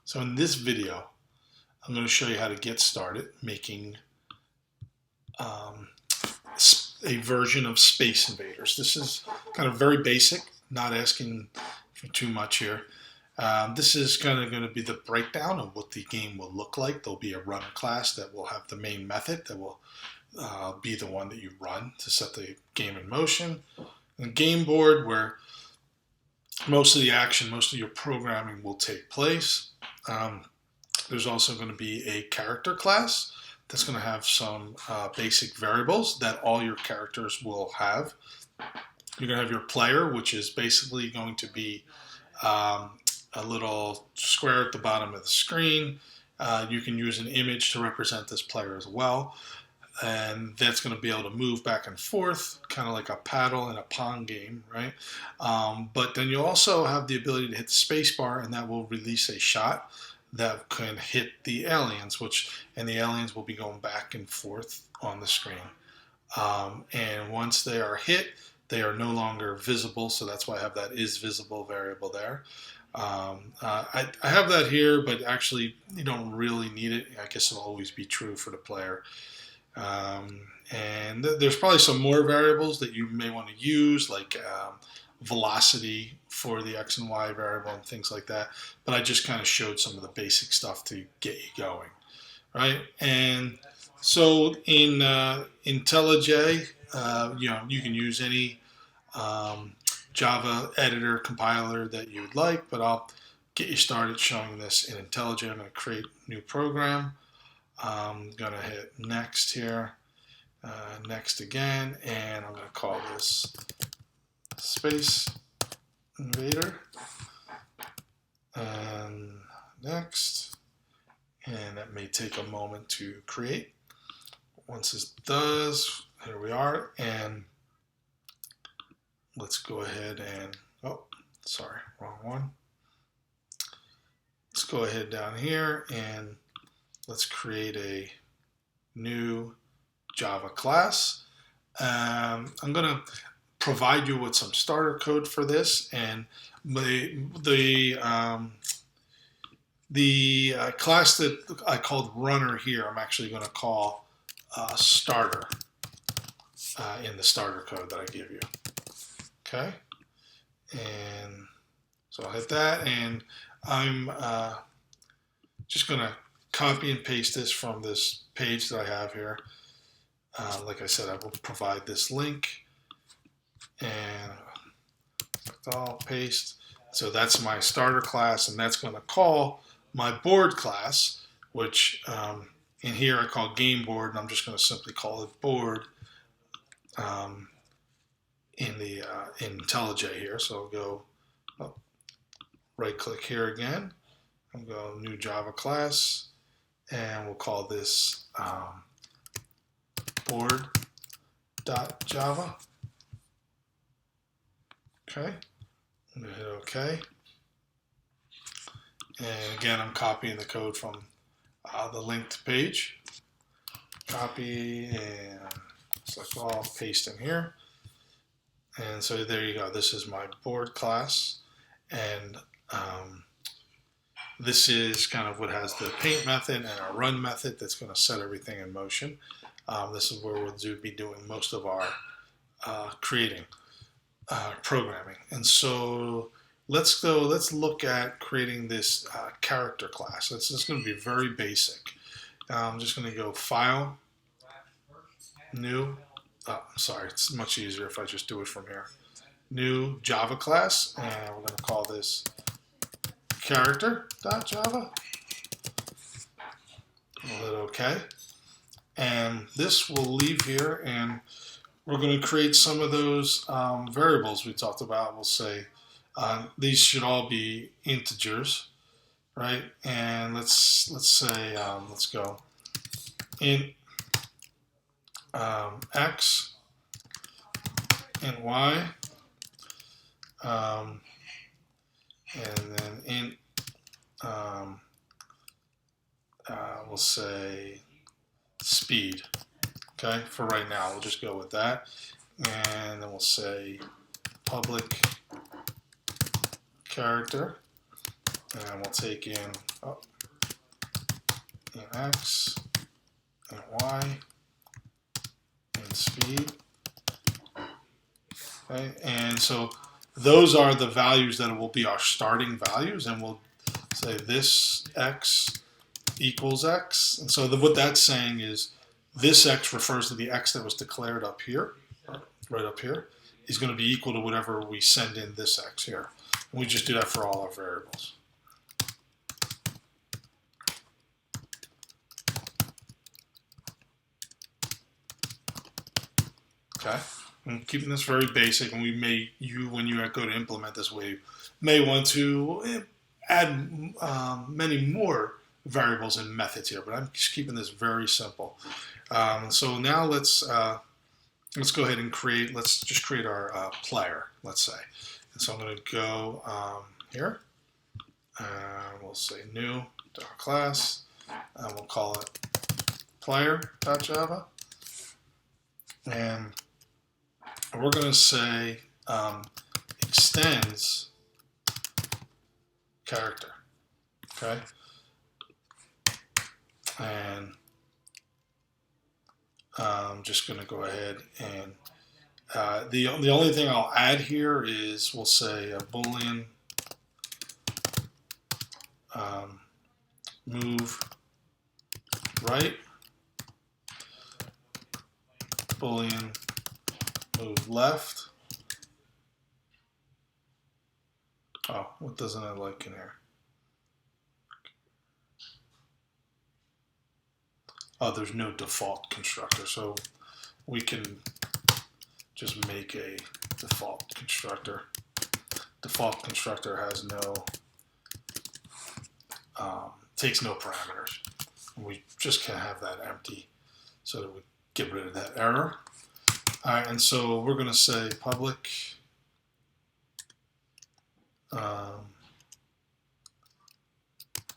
So in this video, I'm going to show you how to get started making um, a version of Space Invaders. This is kind of very basic, not asking for too much here. This is kind of going to be the breakdown of what the game will look like. There'll be a runner class that will have the main method that will be the one that you run to set the game in motion. And a game board where most of the action, most of your programming will take place. There's also going to be a character class that's going to have some basic variables that all your characters will have. You're going to have your player, which is basically going to be a little square at the bottom of the screen. You can use an image to represent this player as well. And that's going to be able to move back and forth, kind of like a paddle in a pong game, right? But then you'll also have the ability to hit the space bar, and that will release a shot that can hit the aliens, and the aliens will be going back and forth on the screen. And once they are hit, they are no longer visible, so that's why I have that is visible variable there. I have that here, but actually you don't really need it. I guess it'll always be true for the player. And there's probably some more variables that you may want to use, like velocity for the X and Y variable and things like that. But I just kind of showed some of the basic stuff to get you going, right? And so in IntelliJ, you can use any Java editor compiler that you would like, but I'll get you started showing this in IntelliJ. I'm going to create a new program. I'm going to hit next here, next again, and I'm going to call this Space Invader, and next, and that may take a moment to create. Once this does, here we are, and let's go ahead and, oh, sorry, wrong one. Let's go ahead down here and let's create a new Java class. I'm going to provide you with some starter code for this, and the class that I called runner here, I'm actually going to call starter in the starter code that I give you. Okay, and so I'll hit that, and I'm just going to copy and paste this from this page that I have here. Like I said, I will provide this link, and I'll paste. So that's my starter class, and that's going to call my board class, which in here I call game board, and I'm just going to simply call it board in IntelliJ here. So I'll go right click here again. I'll go new Java class, and we'll call this board.java. Okay, I'm going to hit OK. And again, I'm copying the code from the linked page. Copy, and select all, paste in here. And so there you go. This is my board class, and this is kind of what has the paint method and our run method that's going to set everything in motion. This is where we'll be doing most of our programming. And so let's look at creating this character class. This is going to be very basic. I'm just going to go File, New. Sorry, it's much easier if I just do it from here. New Java class, and we're going to call this character.java. We'll hit OK. And this will leave here, and we're going to create some of those variables we talked about. We'll say these should all be integers, right? And let's say let's go int x and y, and then int we'll say speed. Okay, for right now we'll just go with that, and then we'll say public character, and we'll take in, in X, and Y, and speed. Okay, and so those are the values that will be our starting values, and we'll say this X equals X. And so what that's saying is this X refers to the X that was declared up here, right up here, is going to be equal to whatever we send in this X here. And we just do that for all our variables. Okay, I'm keeping this very basic, and when you go to implement this, we may want to add many more variables and methods here, but I'm just keeping this very simple. So now let's go ahead and let's just create our player, let's say. And so I'm going to go here, and we'll say new class, and we'll call it player.java. And we're going to say extends character, okay? And I'm just going to go ahead and the only thing I'll add here is we'll say a Boolean move right, Boolean move left. Oh, what doesn't it like in here? Oh, there's no default constructor, so we can just make a default constructor. Default constructor has no, takes no parameters. We just can't have that empty, so that we get rid of that error. All right, and so we're going to say public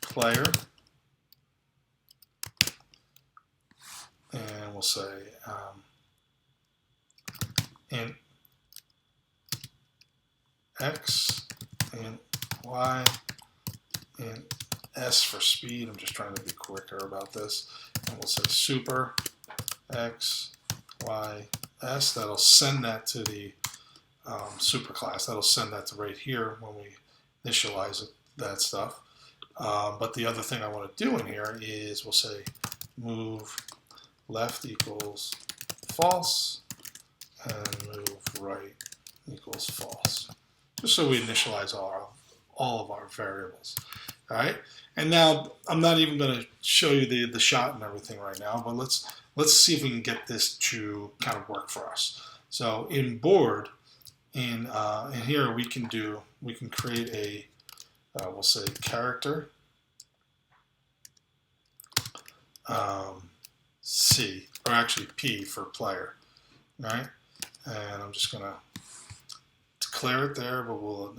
player, and we'll say int X, int Y, int S for speed. I'm just trying to be quicker about this. And we'll say super X, Y, S. That'll send that to the super class. That'll send that to right here when we initialize that stuff. But the other thing I want to do in here is we'll say move left equals false and move right equals false, just so we initialize all of our variables. All right, and now I'm not even going to show you the shot and everything right now, but let's see if we can get this to kind of work for us. So in board, in here we can create a we'll say character C, or actually P for player, right? And I'm just going to declare it there, but we'll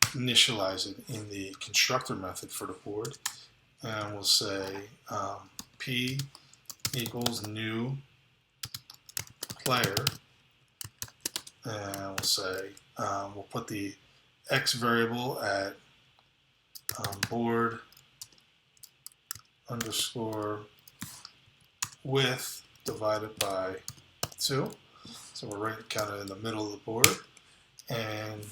initialize it in the constructor method for the board. And we'll say P equals new player. And we'll say, we'll put the X variable at board underscore width divided by 2. So we're right kind of in the middle of the board. And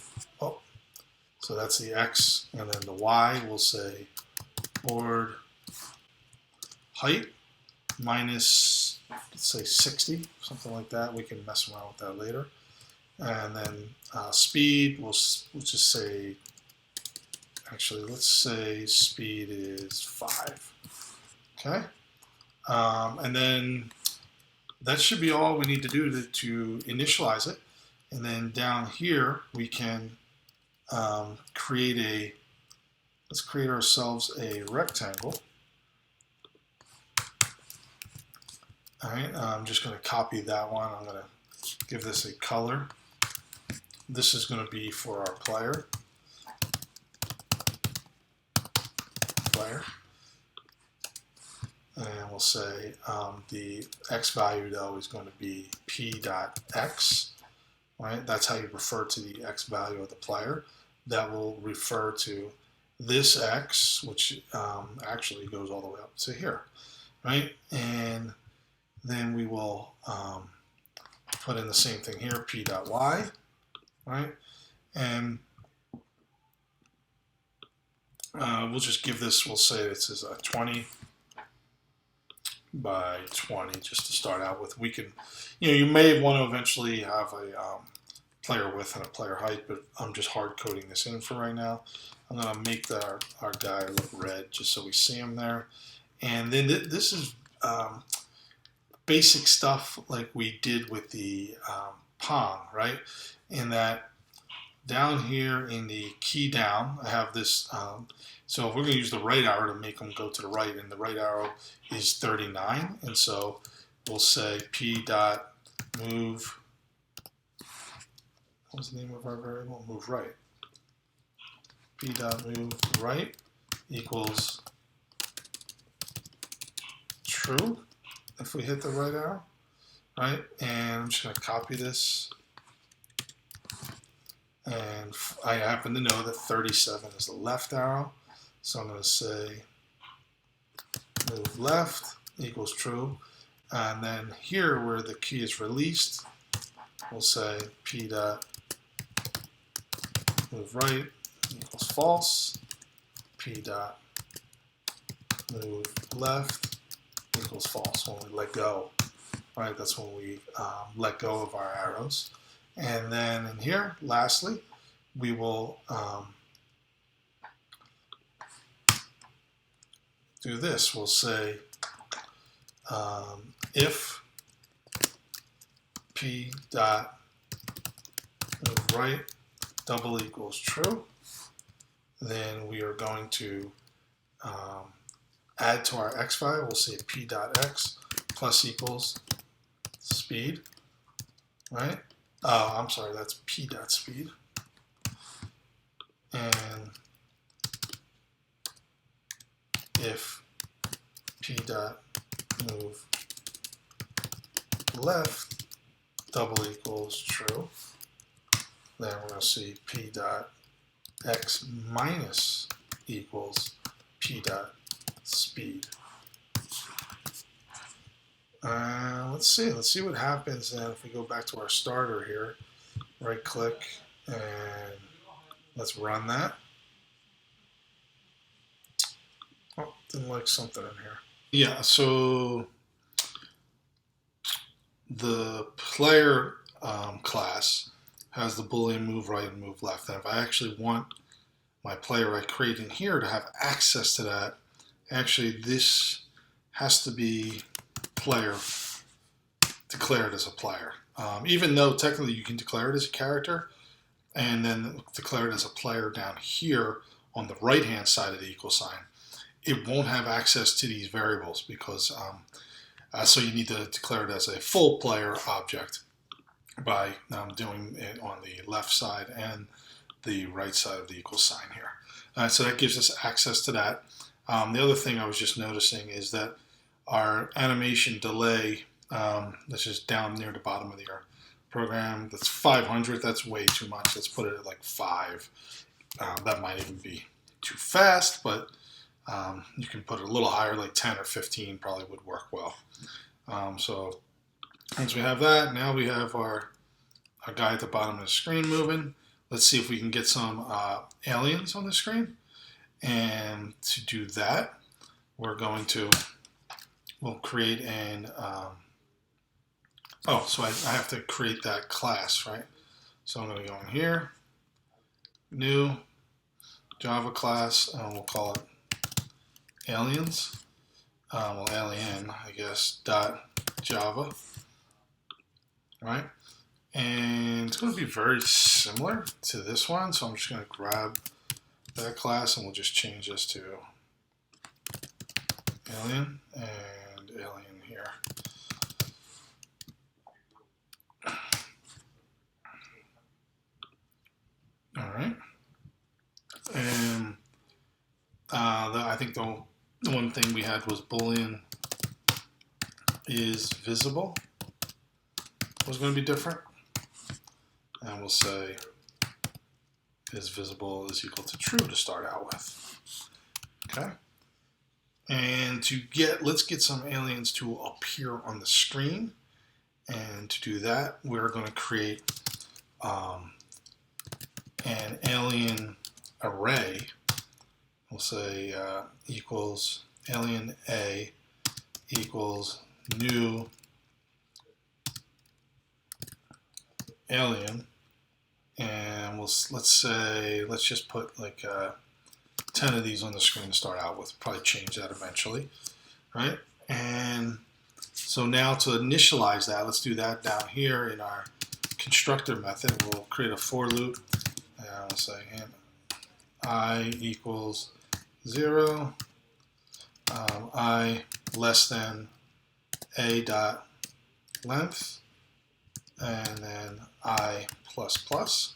so that's the X, and then the Y will say board height minus, let's say 60, something like that. We can mess around with that later. And then speed, we'll just say, actually, let's say speed is 5. Okay. And then that should be all we need to do to initialize it. And then down here, we can let's create ourselves a rectangle. All right, I'm just going to copy that one. I'm going to give this a color. This is going to be for our player. And we'll say the X value though is going to be p.x. Right? That's how you refer to the X value of the player. That will refer to this x, which actually goes all the way up to here, right? And then we will put in the same thing here, p dot y, right? And we'll just give this, we'll say this is a 20 by 20 just to start out with. We can, you may want to eventually have a player width and a player height, but I'm just hard coding this in for right now. I'm going to make our guy look red just so we see him there. And then this is basic stuff like we did with the Pong, right? In that down here in the key down, I have this, so if we're going to use the right arrow to make them go to the right, and the right arrow is 39, and so we'll say p dot move, what was the name of our variable? Move right. P dot move right equals true if we hit the right arrow, right? And I'm just going to copy this. And I happen to know that 37 is the left arrow. So I'm going to say move left equals true. And then here where the key is released, we'll say p dot move right equals false. P dot move left equals false when we let go. Right, that's when we let go of our arrows. And then in here, lastly, we will do this. We'll say if p dot move right double equals true, then we are going to add to our x value. We'll say p dot x plus equals speed, right? Oh, I'm sorry, that's p dot speed. And if p dot move left double equals true, then we're going to see p dot x minus equals p dot speed. Let's see what happens then if we go back to our starter here, right click, and let's run that. Oh, didn't like something in here. Yeah, so the player class has the Boolean move right and move left. And if I actually want my player I create in here to have access to that, actually this has to be player declared as a player. Even though technically you can declare it as a character and then declare it as a player down here on the right hand side of the equal sign, it won't have access to these variables because so you need to declare it as a full player object by doing it on the left side and the right side of the equal sign here. So that gives us access to that. The other thing I was just noticing is that our animation delay, this is down near the bottom of your program, that's 500. That's way too much. Let's put it at like 5. That might even be too fast, but you can put it a little higher, like 10 or 15 probably would work well. So once we have that, now we have our guy at the bottom of the screen moving. Let's see if we can get some aliens on the screen. And to do that, we're going to, we'll create an, so I have to create that class, right? So I'm going to go in here, new, Java class, and we'll call it aliens. Well, alien, I guess, dot Java, right? And it's going to be very similar to this one, so I'm just going to grab that class and we'll just change this to alien and alien here. All right. And I think the one thing we had was Boolean is visible was going to be different. And we'll say is visible is equal to true to start out with. Okay. And let's get some aliens to appear on the screen. And to do that, we're going to create an alien array. We'll say equals alien A equals new alien, and let's just put like 10 of these on the screen to start out with. Probably change that eventually, right? And so now to initialize that, let's do that down here in our constructor method. We'll create a for loop, and we'll say I equals 0, I less than a dot length, and then I plus plus.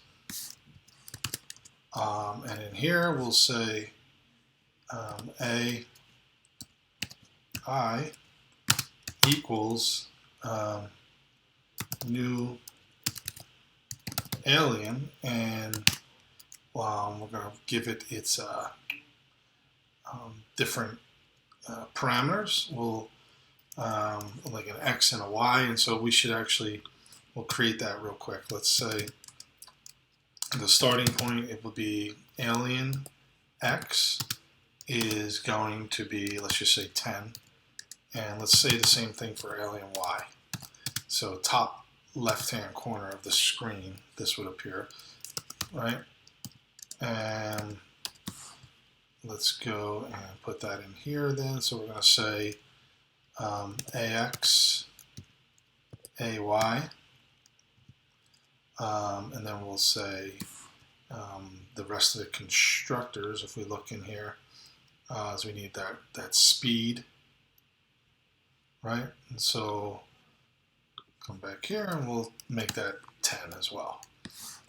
And in here we'll say I equals new alien, and we're going to give it its different parameters. We'll like an X and a Y, and so we'll create that real quick. Let's say the starting point, it will be alien X is going to be, let's just say 10, and let's say the same thing for alien Y. So top left-hand corner of the screen, this would appear, right? And let's go and put that in here then. So we're going to say AX, AY, and then we'll say the rest of the constructors. If we look in here, as we need that speed, right? And so come back here and we'll make that 10 as well.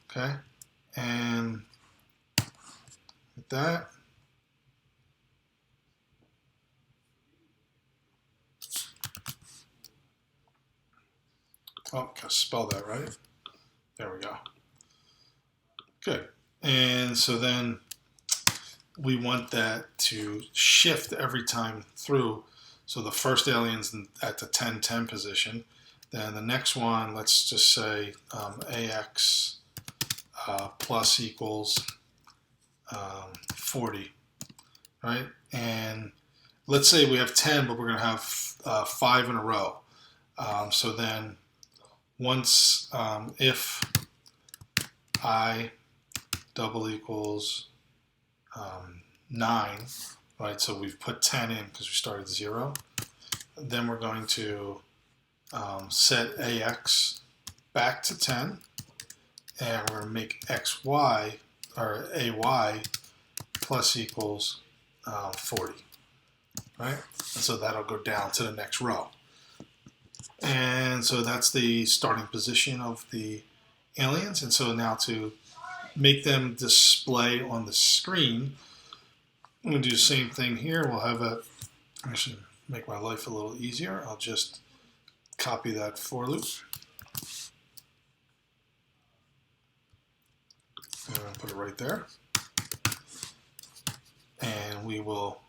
Okay, and with that, oh, gotta spell that right. There we go. Good. And so then we want that to shift every time through. So the first alien's at the 10-10 position. Then the next one, let's just say AX plus equals 40, right? And let's say we have 10, but we're going to have 5 in a row. So then once if I double equals 9, right? So we've put 10 in because we started 0. Then we're going to set AX back to 10, and we're going to make XY or AY plus equals 40, right? And so that'll go down to the next row. And so that's the starting position of the aliens. And so now to make them display on the screen, I'm going to do the same thing here. We'll have a, actually make my life a little easier. I'll just copy that for loop and put it right there. And we will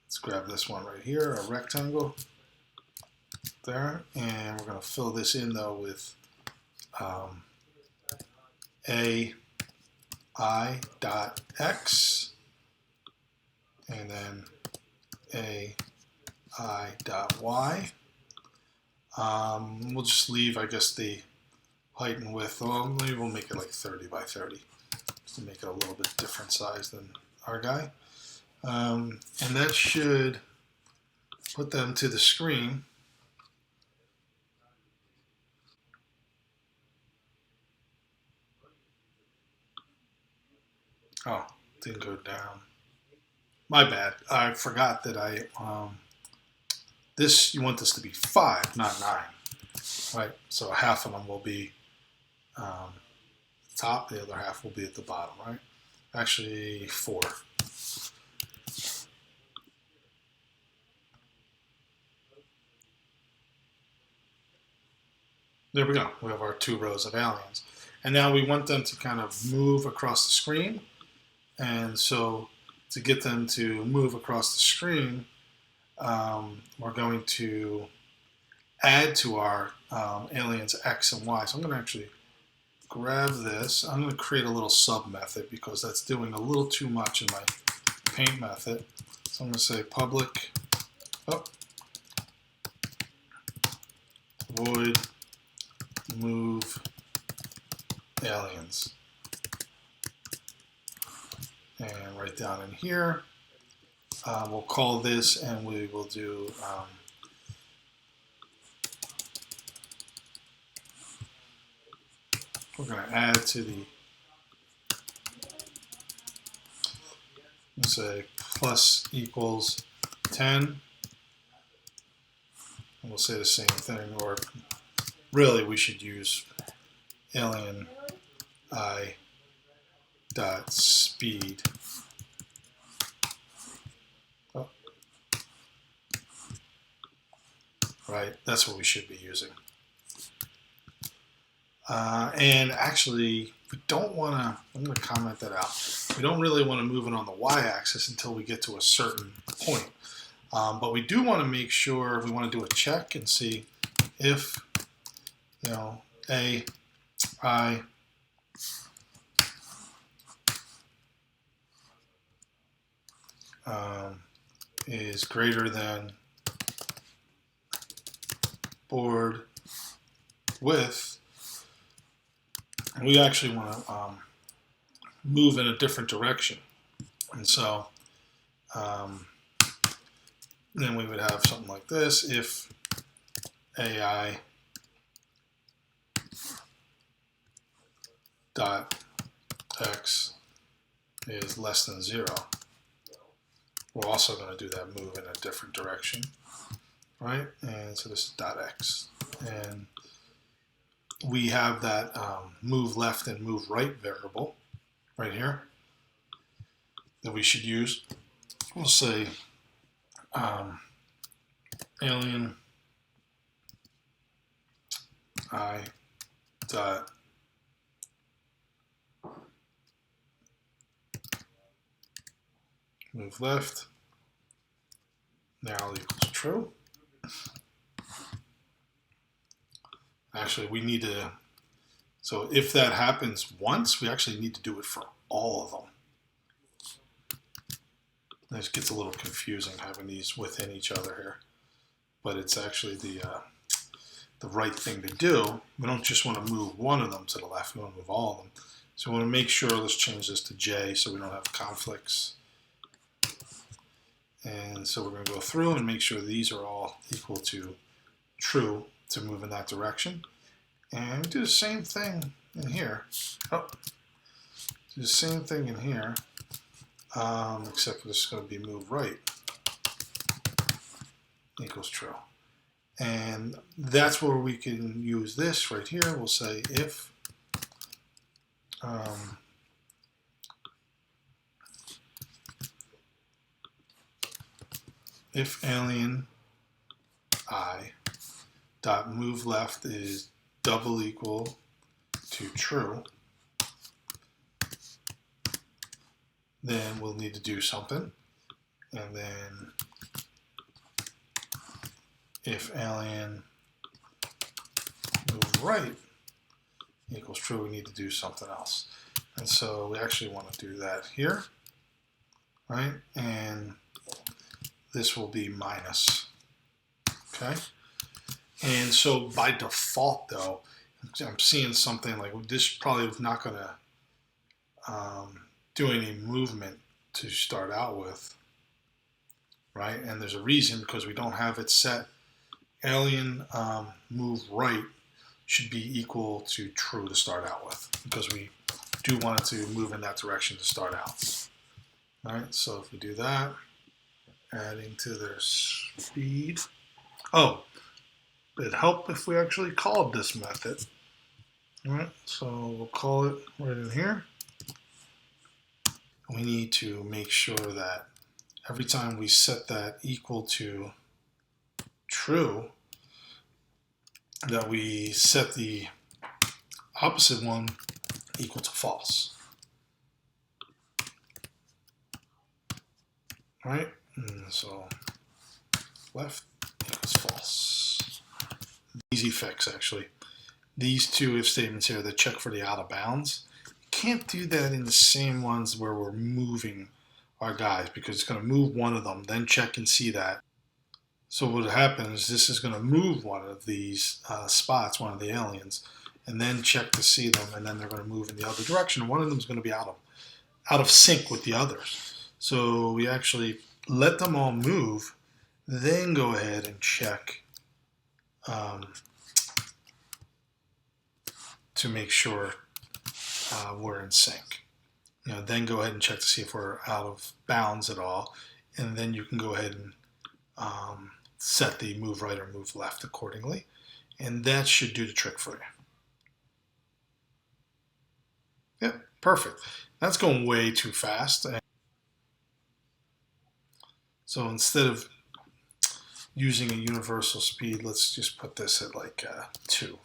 let's grab this one right here, a rectangle there, and we're going to fill this in though with AI dot X, and then AI dot Y. We'll just leave, I guess, the height and width. Well, maybe we'll make it like 30 by 30 just to make it a little bit different size than our guy. And that should put them to the screen. Oh, didn't go down. My bad. I forgot that you want this to be 5, not 9, right? So half of them will be top, the other half will be at the bottom, right? Actually, 4. There we go. We have our 2 rows of aliens. And now we want them to kind of move across the screen. And so to get them to move across the screen, we're going to add to our aliens X and Y. So I'm going to actually grab this. I'm going to create a little sub method because that's doing a little too much in my paint method. So I'm going to say public void move aliens. And right down in here, we'll call this, and we will do we're going to add to the, let's say plus equals 10. And we'll say the same thing, or really we should use alien I dot speed. Oh. Right, that's what we should be using. And actually, we don't want to, I'm going to comment that out. We don't really want to move it on the y-axis until we get to a certain point. But we do want to make sure, we want to do a check and see if, you know, AI is greater than board width. And we actually want to move in a different direction. And so then we would have something like this. If AI dot x is less than 0, we're also going to do that move in a different direction, right? And so this is dot x. And we have that move left and move right variable right here that we should use. We'll say alien I dot move left now equals true. Actually, we need to, so if that happens once, we actually need to do it for all of them. This gets a little confusing having these within each other here, but it's actually the right thing to do. We don't just want to move one of them to the left, we want to move all of them. So we want to make sure, let's change this to J so we don't have conflicts. And so we're going to go through and make sure these are all equal to true to move in that direction. And we do the same thing in here. Oh, do the same thing in here, except for this is going to be move right equals true. And that's where we can use this right here. We'll say if alien I dot move left is double equal to true, then we'll need to do something. And then if alien move right equals true, we need to do something else. And so we actually want to do that here, right? And this will be minus, okay? And so by default though, I'm seeing something like this probably is not going to do any movement to start out with, right? And there's a reason, because we don't have it set. Alien move right should be equal to true to start out with, because we do want it to move in that direction to start out. All right, so if we do that, adding to their speed. Oh, it'd help if we actually called this method. All right, so we'll call it right in here. We need to make sure that every time we set that equal to true, that we set the opposite one equal to false. All right, so left equals false. Easy fix, actually. These two if statements here that check for the out of bounds. You can't do that in the same ones where we're moving our guys, because it's going to move one of them, then check and see that. So what happens, this is going to move one of these spots, one of the aliens, and then check to see them, and then they're going to move in the other direction. One of them is going to be out of sync with the others. So we actually let them all move, then go ahead and check to make sure we're in sync. Then go ahead and check to see if we're out of bounds at all, and then you can go ahead and set the move right or move left accordingly, and that should do the trick for you. Yep, perfect. That's going way too fast. So instead of using a universal speed, let's just put this at like 2.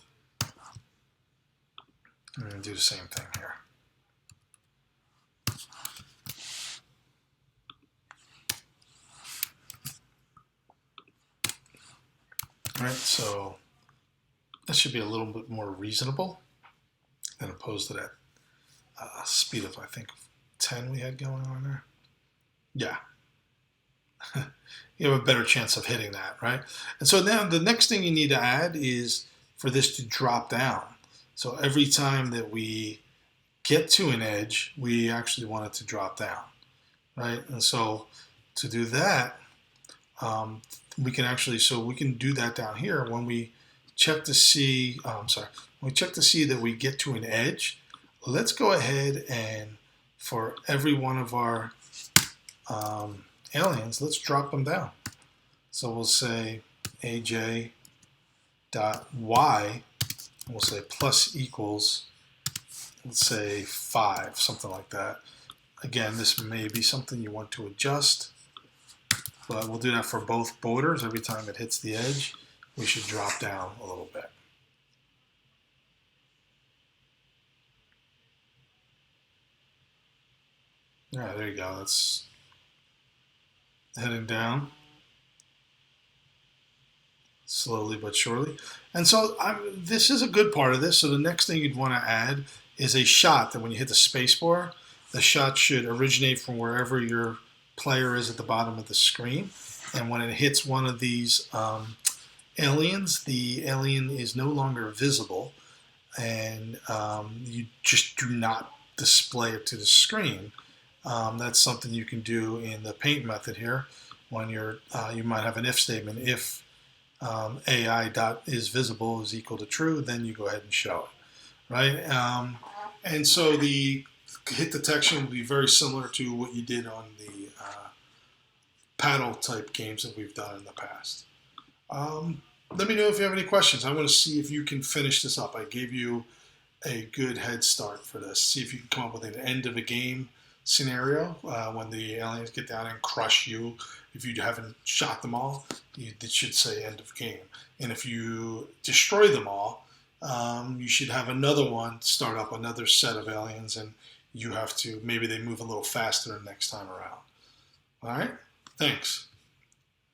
I'm going to do the same thing here. All right, so that should be a little bit more reasonable than opposed to that speed of, I think, 10 we had going on there. Yeah. You have a better chance of hitting that, right? And so now the next thing you need to add is for this to drop down. So every time that we get to an edge, we actually want it to drop down, right? And so to do that, we can actually, so we can do that down here when we check to see, when we check to see that we get to an edge. Let's go ahead and for every one of our aliens, let's drop them down. So we'll say aj dot y, we'll say plus equals, let's say 5, something like that. Again, this may be something you want to adjust, but we'll do that for both borders. Every time it hits the edge, we should drop down a little bit. Yeah, there you go. That's heading down slowly but surely. And so this is a good part of this. So the next thing you'd want to add is a shot that when you hit the space bar, the shot should originate from wherever your player is at the bottom of the screen. And when it hits one of these aliens, the alien is no longer visible, and you just do not display it to the screen. That's something you can do in the paint method here. When you're, you might have an if statement. If AI dot is visible is equal to true, then you go ahead and show it, right? And so the hit detection will be very similar to what you did on the paddle type games that we've done in the past. Let me know if you have any questions. I want to see if you can finish this up. I gave you a good head start for this. See if you can come up with an end of a game scenario when the aliens get down and crush you. If you haven't shot them all, it should say end of game. And if you destroy them all, you should have another one start up another set of aliens, and you have to, maybe they move a little faster next time around. All right? Thanks.